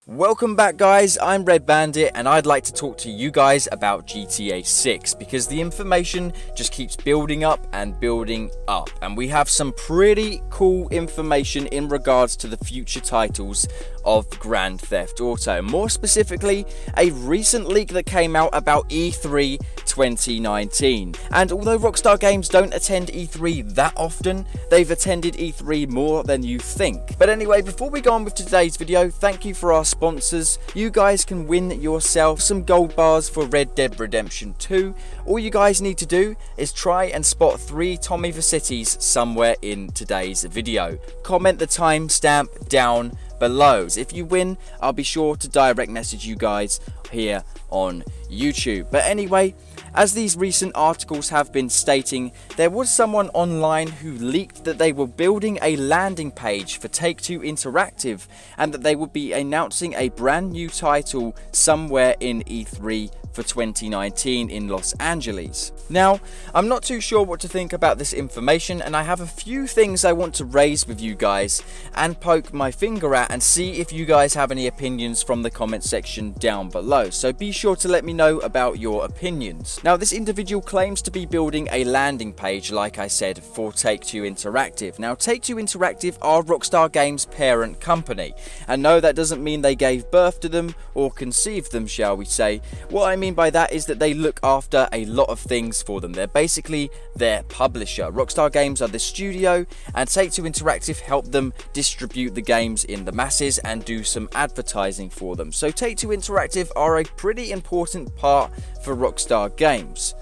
Welcome back guys, I'm Red Bandit and I'd like to talk to you guys about GTA 6 because the information just keeps building up and building up, and we have some pretty cool information in regards to the future titles of Grand Theft Auto. More specifically, a recent leak that came out about E3 2019. And although Rockstar Games don't attend E3 that often, they've attended E3 more than you think. But anyway, before we go on with today's video, thank you for our sponsors. You guys can win yourself some gold bars for Red Dead Redemption 2. All you guys need to do is try and spot 3 Tommy Vercettis somewhere in today's video. Comment the timestamp down below. If you win, I'll be sure to direct message you guys here on YouTube. But anyway, as these recent articles have been stating, there was someone online who leaked that they were building a landing page for Take-Two Interactive and that they would be announcing a brand new title somewhere in E3 for 2019 in Los Angeles. Now, I'm not too sure what to think about this information, and I have a few things I want to raise with you guys and poke my finger at and see if you guys have any opinions from the comment section down below. So be sure to let me know about your opinions. Now, this individual claims to be building a landing page, like I said, for Take-Two Interactive. Now, Take-Two Interactive are Rockstar Games' parent company, and no, that doesn't mean they gave birth to them or conceived them, shall we say. What I mean by that is that they look after a lot of things for them. They're basically their publisher. Rockstar Games are the studio, and Take-Two Interactive help them distribute the games in the masses and do some advertising for them. So Take-Two Interactive are a pretty important part for Rockstar Games.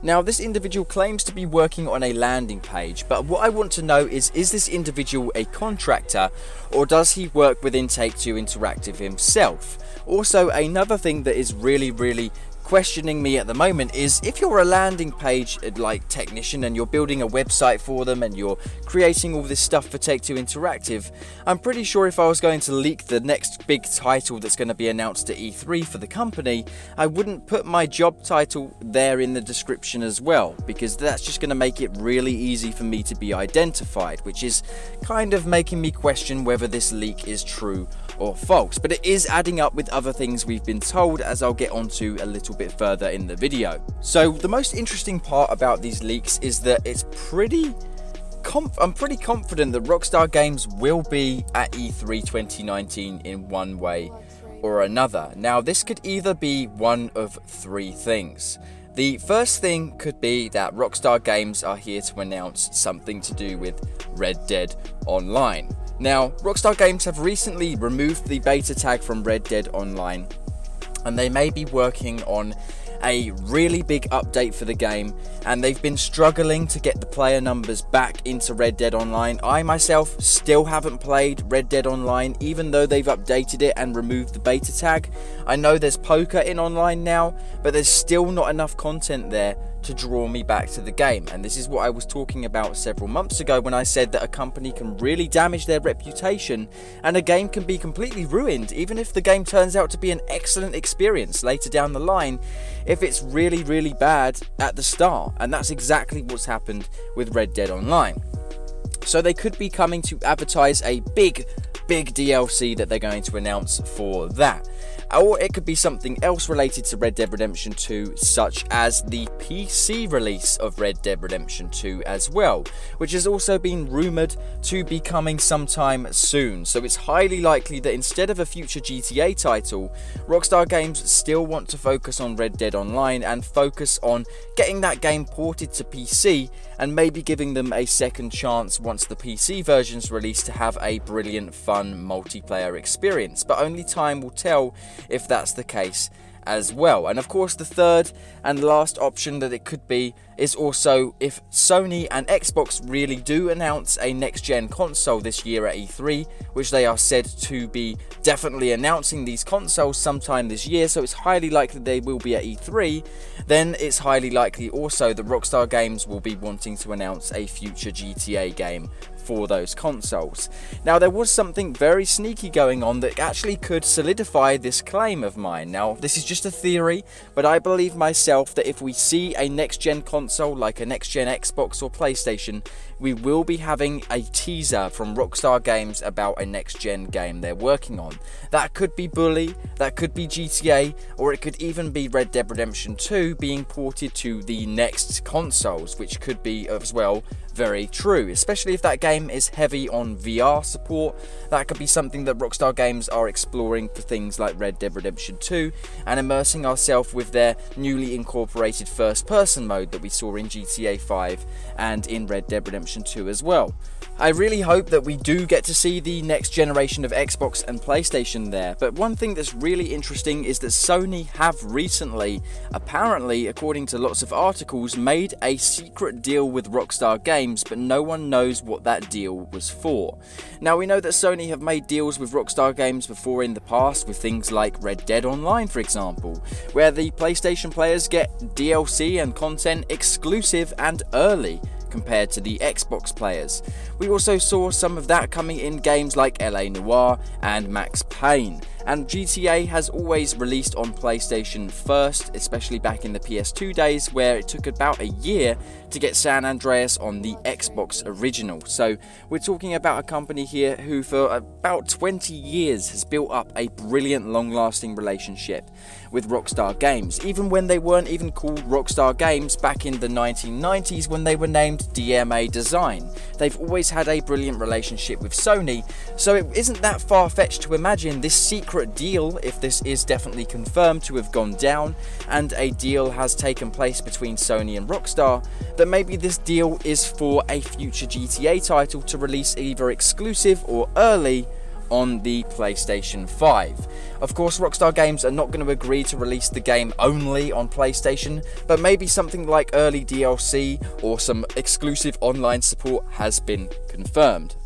Now, this individual claims to be working on a landing page, but what I want to know is this individual a contractor, or does he work within Take-Two Interactive himself? Also, another thing that is really questioning me at the moment is if you're a landing page like technician and you're building a website for them and you're creating all this stuff for Take-Two Interactive, I'm pretty sure if I was going to leak the next big title that's going to be announced at E3 for the company, I wouldn't put my job title there in the description as well, because that's just going to make it really easy for me to be identified, which is kind of making me question whether this leak is true or false. But it is adding up with other things we've been told, as I'll get onto a little bit further in the video. So the most interesting part about these leaks is that it's I'm pretty confident that Rockstar Games will be at E3 2019 in one way or another. Now, this could either be one of 3 things. The first thing could be that Rockstar Games are here to announce something to do with Red Dead Online. Now, Rockstar Games have recently removed the beta tag from Red Dead Online, and they may be working on a really big update for the game, and they've been struggling to get the player numbers back into Red Dead Online. I myself still haven't played Red Dead Online, even though they've updated it and removed the beta tag. I know there's poker in online now, but there's still not enough content there to draw me back to the game. And this is what I was talking about several months ago when I said that a company can really damage their reputation and a game can be completely ruined, even if the game turns out to be an excellent experience later down the line, if it's really bad at the start. And that's exactly what's happened with Red Dead Online. So they could be coming to advertise a big DLC that they're going to announce for that. Or it could be something else related to Red Dead Redemption 2, such as the PC release of Red Dead Redemption 2 as well, which has also been rumoured to be coming sometime soon. So it's highly likely that instead of a future GTA title, Rockstar Games still want to focus on Red Dead Online and focus on getting that game ported to PC, and maybe giving them a second chance once the PC version's released to have a brilliant, fun multiplayer experience. But only time will tell if that's the case as well. And of course, the third and last option that it could be is also if Sony and Xbox really do announce a next-gen console this year at E3, which they are said to be definitely announcing these consoles sometime this year, so it's highly likely they will be at E3, then it's highly likely also that Rockstar Games will be wanting to announce a future GTA game for those consoles. Now, there was something very sneaky going on that actually could solidify this claim of mine. Now, this is just a theory, but I believe myself that if we see a next-gen console like a next-gen Xbox or PlayStation, we will be having a teaser from Rockstar Games about a next-gen game they're working on. That could be Bully, that could be GTA, or it could even be Red Dead Redemption 2 being ported to the next consoles, which could be as well very true, especially if that game is heavy on VR support. That could be something that Rockstar Games are exploring for things like Red Dead Redemption 2 and immersing ourselves with their newly incorporated first person mode that we saw in GTA 5 and in Red Dead Redemption 2 as well. I really hope that we do get to see the next generation of Xbox and PlayStation there, but one thing that's really interesting is that Sony have recently, apparently according to lots of articles, made a secret deal with Rockstar Games, but no one knows what that deal was for. Now, we know that Sony have made deals with Rockstar Games before in the past with things like Red Dead Online, for example, where the PlayStation players get DLC and content exclusive and early compared to the Xbox players. We also saw some of that coming in games like LA Noire and Max Payne. And GTA has always released on PlayStation first, especially back in the PS2 days, where it took about a year to get San Andreas on the Xbox original. So we're talking about a company here who for about 20 years has built up a brilliant long-lasting relationship with Rockstar Games, even when they weren't even called Rockstar Games back in the 1990s when they were named DMA Design. They've always had a brilliant relationship with Sony, so it isn't that far-fetched to imagine this secret deal, if this is definitely confirmed to have gone down and a deal has taken place between Sony and Rockstar, that maybe this deal is for a future GTA title to release either exclusive or early on the PlayStation 5. Of course, Rockstar Games are not going to agree to release the game only on PlayStation, but maybe something like early DLC or some exclusive online support has been confirmed.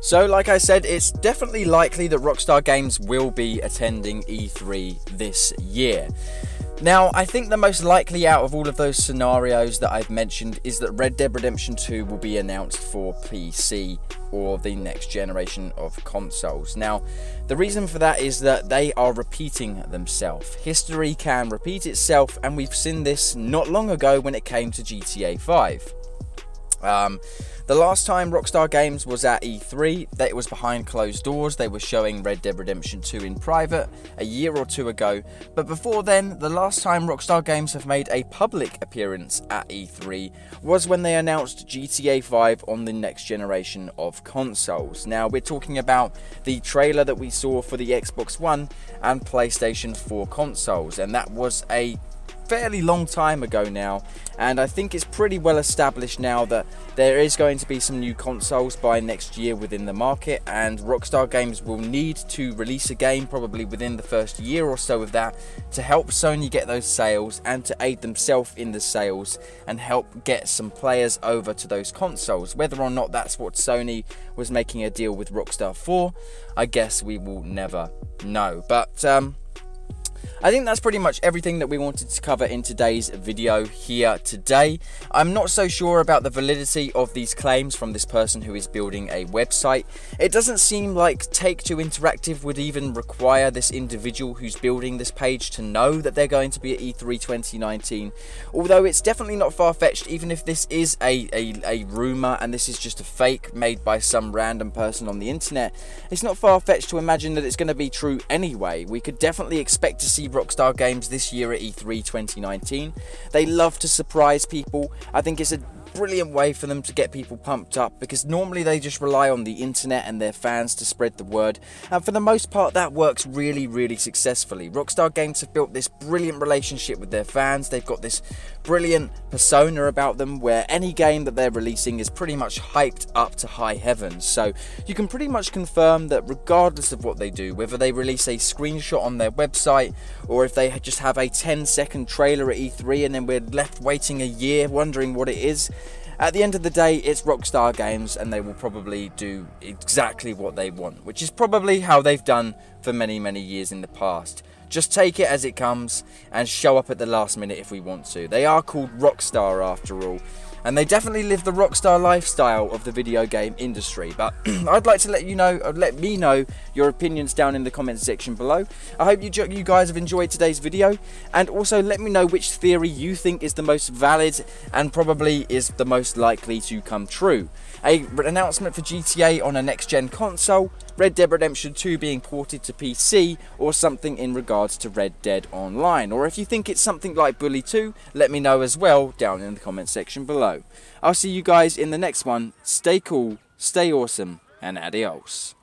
So, like I said, it's definitely likely that Rockstar Games will be attending E3 this year. Now, I think the most likely out of all of those scenarios that I've mentioned is that Red Dead Redemption 2 will be announced for PC or the next generation of consoles. Now, the reason for that is that they are repeating themselves. History can repeat itself, and we've seen this not long ago when it came to GTA 5. The last time Rockstar Games was at E3, it was behind closed doors. They were showing Red Dead Redemption 2 in private a year or two ago. But before then, the last time Rockstar Games have made a public appearance at E3 was when they announced GTA 5 on the next generation of consoles. Now, we're talking about the trailer that we saw for the Xbox One and PlayStation 4 consoles, and that was a fairly long time ago now, and I think it's pretty well established now that there is going to be some new consoles by next year within the market, and Rockstar Games will need to release a game probably within the first year or so of that to help Sony get those sales and to aid themselves in the sales and help get some players over to those consoles. Whether or not that's what Sony was making a deal with Rockstar for, I guess we will never know. But I think that's pretty much everything that we wanted to cover in today's video here today. I'm not so sure about the validity of these claims from this person who is building a website. It doesn't seem like Take-Two Interactive would even require this individual who's building this page to know that they're going to be at E3 2019. Although it's definitely not far-fetched, even if this is a rumour and this is just a fake made by some random person on the internet, it's not far-fetched to imagine that it's going to be true anyway. We could definitely expect to see Rockstar Games this year at E3 2019. They love to surprise people. I think it's a brilliant way for them to get people pumped up, because normally they just rely on the internet and their fans to spread the word, and for the most part that works really successfully. Rockstar Games have built this brilliant relationship with their fans. They've got this brilliant persona about them where any game that they're releasing is pretty much hyped up to high heavens. So you can pretty much confirm that regardless of what they do, whether they release a screenshot on their website or if they just have a 10-second trailer at E3 and then we're left waiting a year wondering what it is, at the end of the day, it's Rockstar Games and they will probably do exactly what they want, which is probably how they've done for many years in the past. Just take it as it comes and show up at the last minute if we want to. They are called Rockstar after all. and they definitely live the Rockstar lifestyle of the video game industry. But I'd like to let me know your opinions down in the comments section below. I hope you guys have enjoyed today's video, and also let me know which theory you think is the most valid and probably is the most likely to come true. An announcement for GTA on a next-gen console, Red Dead Redemption 2 being ported to PC, or something in regards to Red Dead Online. Or if you think it's something like Bully 2, let me know as well down in the comment section below. I'll see you guys in the next one. Stay cool, stay awesome, and adios.